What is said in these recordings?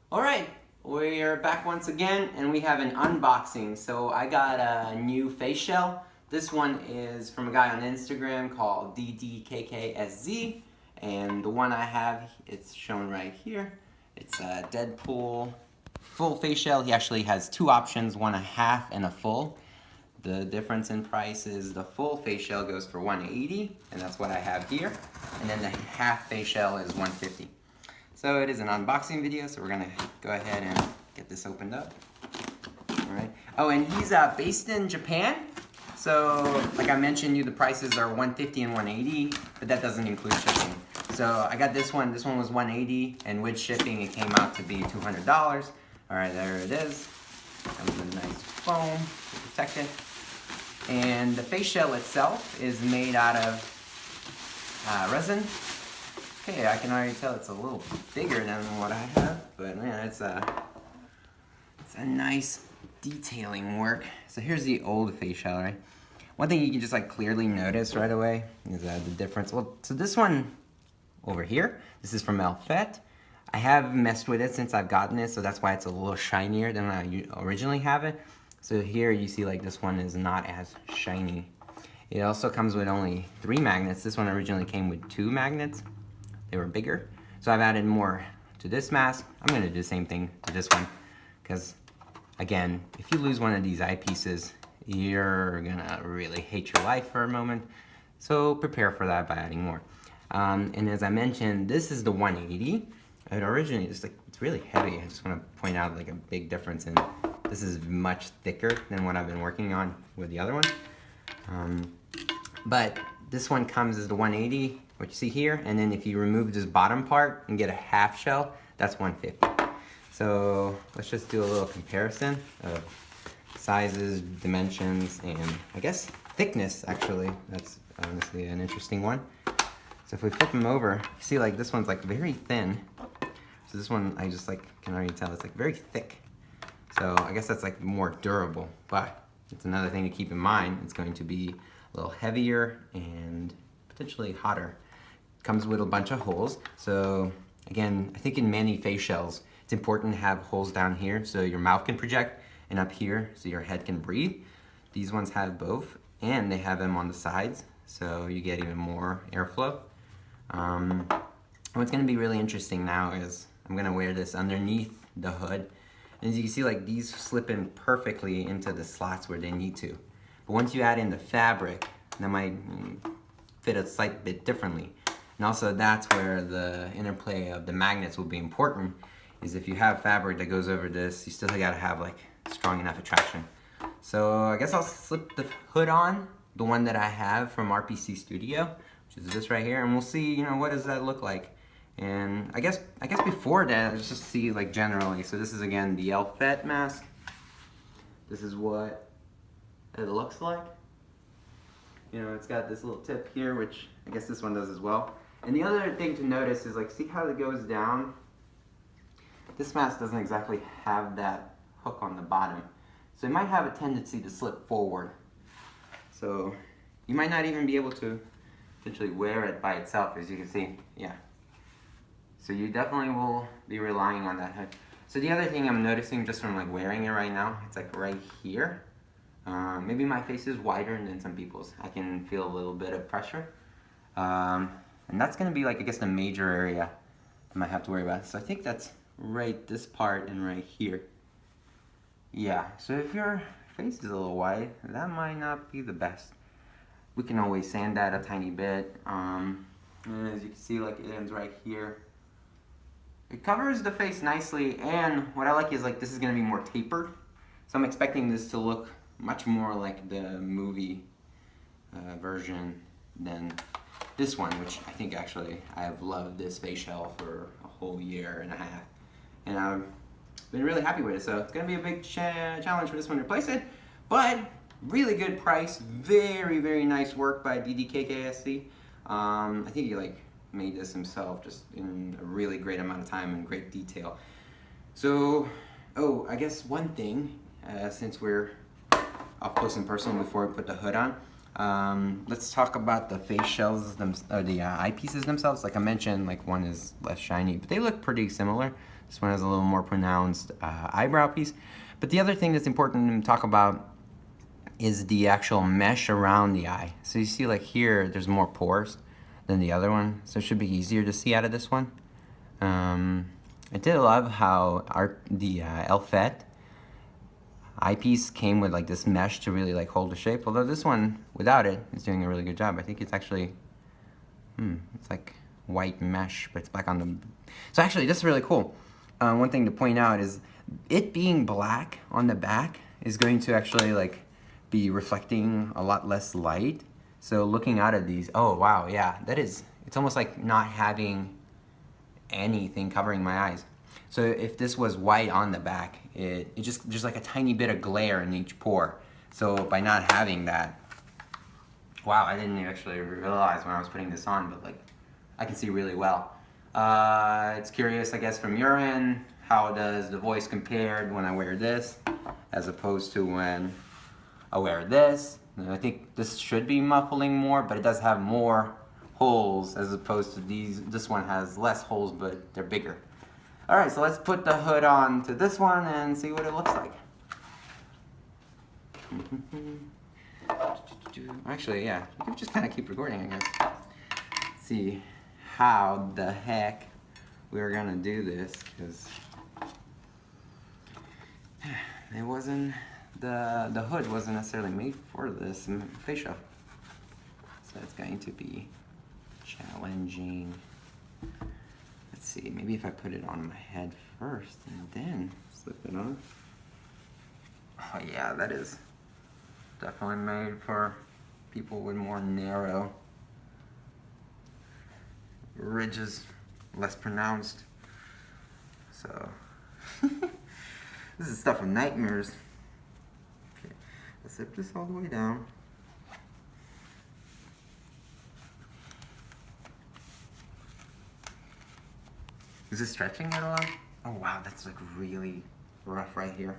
Alright, we're back once again and we have an unboxing. So I got a new face shell. This one is from a guy on Instagram called DDKKSZ, and the one I have, it's shown right here. It's a Deadpool full face shell. He actually has two options, one a half and a full. The difference in price is the full face shell goes for $180, and that's what I have here. And then the half face shell is $150. So it is an unboxing video, so we're gonna go ahead and get this opened up. All right. Oh, and he's based in Japan. So, like I mentioned, the prices are $150 and $180, but that doesn't include shipping. So I got this one. This one was $180, and with shipping, it came out to be $200. All right, there it is. Comes with a nice foam to protect it. And the face shell itself is made out of resin. Okay, I can already tell it's a little bigger than what I have, but man, it's a nice detailing work. So here's the old face shell, right? One thing you can just like clearly notice right away is the difference. Well, so this one over here, this is from Elfet. I have messed with it since I've gotten it, so that's why it's a little shinier than I originally have it. So here you see like this one is not as shiny. It also comes with only 3 magnets. This one originally came with 2 magnets. They were bigger, so I've added more to this mask. I'm gonna do the same thing to this one, because again, if you lose one of these eyepieces, you're gonna really hate your life for a moment. So prepare for that by adding more. And as I mentioned, this is the 180. It originally it's really heavy. I just want to point out like a big difference in this is much thicker than what I've been working on with the other one. But this one comes as the 180. What you see here, and then if you remove this bottom part and get a half shell, that's 150. So let's just do a little comparison of sizes, dimensions, and I guess thickness actually. That's honestly an interesting one. So if we flip them over, you see like this one's like very thin. So this one I just like can already tell it's like very thick. So I guess that's like more durable, but it's another thing to keep in mind. It's going to be a little heavier and potentially hotter. Comes with a bunch of holes. So again, I think in many face shells, it's important to have holes down here so your mouth can project, and up here so your head can breathe. These ones have both, and they have them on the sides, so you get even more airflow. What's gonna be really interesting now is I'm gonna wear this underneath the hood. And as you can see, like these slip in perfectly into the slots where they need to. But once you add in the fabric, that might fit a slight bit differently. And also that's where the interplay of the magnets will be important, is if you have fabric that goes over this, you still gotta have like strong enough attraction. So I guess I'll slip the hood on, the one that I have from TheRPCStudio, which is this right here, and we'll see, what does that look like. And I guess before that, let's just see like generally. So this is again the Elfet mask. This is what it looks like. It's got this little tip here, which I guess this one does as well. And the other thing to notice is like, see how it goes down? This mask doesn't exactly have that hook on the bottom. So it might have a tendency to slip forward. So you might not even be able to potentially wear it by itself, as you can see, yeah. So you definitely will be relying on that hook. So the other thing I'm noticing just from like wearing it right now, it's like right here. Maybe my face is wider than some people's. I can feel a little bit of pressure. And that's gonna be like, I guess, the major area I might have to worry about. So I think that's right this part and right here. Yeah, so if your face is a little wide, that might not be the best. We can always sand that a tiny bit. And as you can see, like it ends right here. It covers the face nicely, and what I like is like this is gonna be more tapered. So I'm expecting this to look much more like the movie version than this one, which I think actually I have loved this face shell for a whole year and a half, and I've been really happy with it. So it's gonna be a big challenge for this one to replace it, but really good price, very nice work by DDKKSZ. I think he like made this himself just in a really great amount of time and great detail. So, I guess one thing, since we're up close and personal before we put the hood on, Let's talk about the face shells, or the eyepieces themselves. Like I mentioned, like one is less shiny, but they look pretty similar. This one has a little more pronounced eyebrow piece. But the other thing that's important to talk about is the actual mesh around the eye. So you see like here, there's more pores than the other one, so it should be easier to see out of this one. I did love how the Elfette eyepiece came with like this mesh to really like hold the shape, although this one without it is doing a really good job. I think it's actually, it's like white mesh, but it's black on the, so actually this is really cool. One thing to point out is it being black on the back is going to actually like be reflecting a lot less light. So looking out at these, oh wow, yeah, that is, it's almost like not having anything covering my eyes. So if this was white on the back, it just, there's like a tiny bit of glare in each pore. So by not having that, wow, I didn't actually realize when I was putting this on, but like, I can see really well. It's curious, I guess, from your end, how does the voice compare when I wear this, as opposed to when I wear this? And I think this should be muffling more, but it does have more holes as opposed to these. This one has less holes, but they're bigger. All right, so let's put the hood on to this one and see what it looks like. Actually, yeah, you can just kind of keep recording, I guess. See how the heck we're gonna do this, because it wasn't, the hood wasn't necessarily made for this facial. So it's going to be challenging. Let's see, maybe if I put it on my head first and then slip it on. Oh yeah, that is definitely made for people with more narrow ridges, less pronounced. So this is stuff of nightmares. Okay, let's zip this all the way down. Is it stretching at all? Oh wow, that's like really rough right here.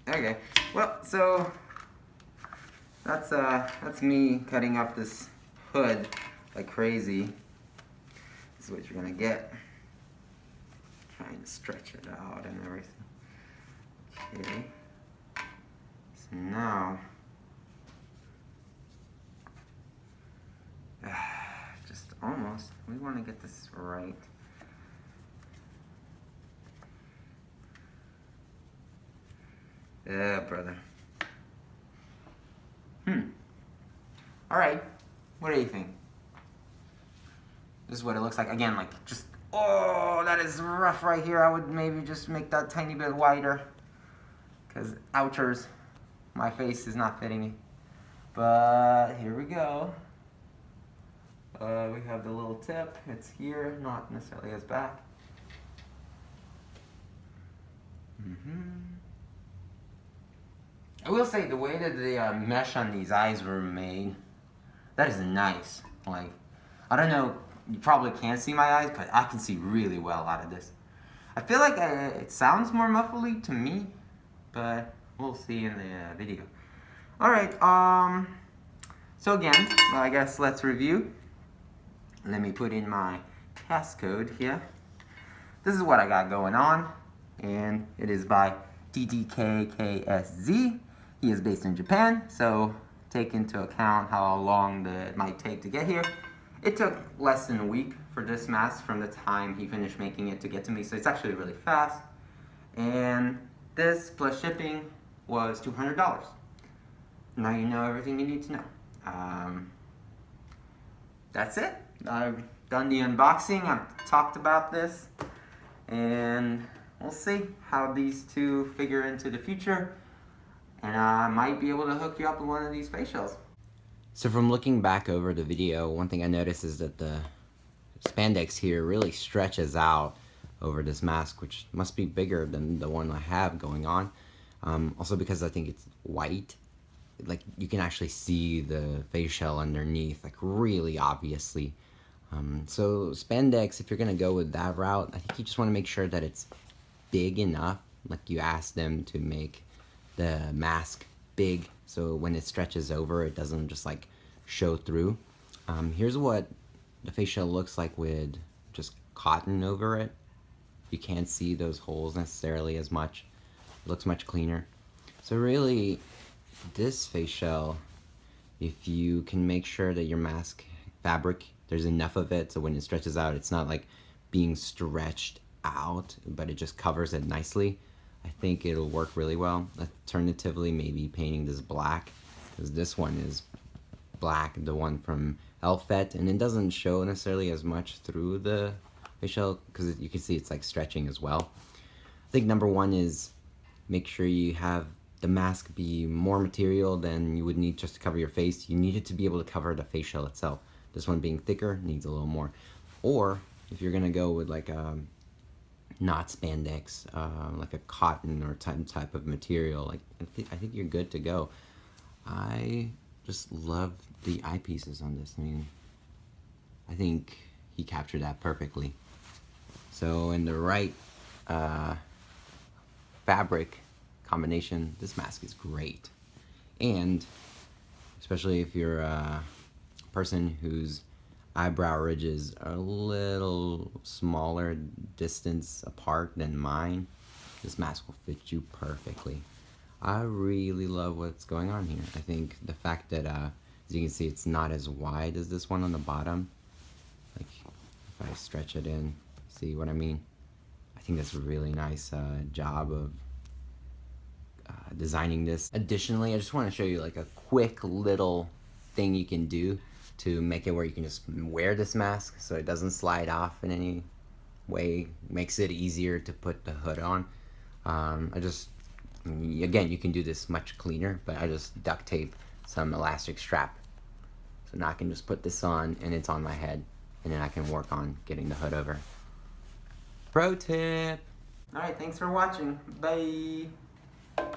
Okay, well, so that's me cutting up this hood like crazy. This is what you're gonna get. Trying to stretch it out and everything. Okay, so now just almost, we want to get this right. Yeah, brother. Alright, what do you think? This is what it looks like. Again, like just, oh, that is rough right here. I would maybe just make that tiny bit wider, because ouchers, my face is not fitting me. But here we go. We have the little tip. It's here, not necessarily as back. I will say the way that the mesh on these eyes were made, that is nice. Like, I don't know, you probably can't see my eyes, but I can see really well out of this. I feel like it sounds more muffly to me, but we'll see in the video. Alright, so again, I guess let's review. Let me put in my passcode here. This is what I got going on, and it is by DDKKSZ. He is based in Japan, so take into account how long it might take to get here. It took less than a week for this mask from the time he finished making it to get to me, so it's actually really fast. And this plus shipping was $200. Now you know everything you need to know. That's it. I've done the unboxing, I've talked about this, and we'll see how these two figure into the future. And I might be able to hook you up with one of these facials. So from looking back over the video, one thing I noticed is that the spandex here really stretches out over this mask, which must be bigger than the one I have going on. Also because I think it's white, like you can actually see the facial underneath, like really obviously. So spandex, if you're gonna go with that route, I think you just want to make sure that it's big enough, like you ask them to make the mask big, so when it stretches over, it doesn't just like show through. Here's what the face shell looks like with just cotton over it. You can't see those holes necessarily as much. It looks much cleaner. So really, this face shell, if you can make sure that your mask fabric, there's enough of it so when it stretches out, it's not like being stretched out, but it just covers it nicely, I think it'll work really well. Alternatively, maybe painting this black, because this one is black, the one from Elfet, and it doesn't show necessarily as much through the face shell because you can see it's like stretching as well. I think number one is make sure you have the mask be more material than you would need just to cover your face. You need it to be able to cover the face shell itself. This one being thicker needs a little more. Or if you're gonna go with like a not spandex, like a cotton or type of material, like I think you're good to go. I just love the eyepieces on this. I mean, I think he captured that perfectly. So in the right fabric combination, this mask is great. And especially if you're a person whose eyebrow ridges are a little smaller distance apart than mine, this mask will fit you perfectly. I really love what's going on here. I think the fact that, as you can see, it's not as wide as this one on the bottom. Like, if I stretch it in, see what I mean? I think that's a really nice job of designing this. Additionally, I just want to show you like a quick little thing you can do to make it where you can just wear this mask so it doesn't slide off in any way. Makes it easier to put the hood on. Again, you can do this much cleaner, but I just duct tape some elastic strap. So now I can just put this on and it's on my head, and then I can work on getting the hood over. Pro tip! Alright, thanks for watching. Bye!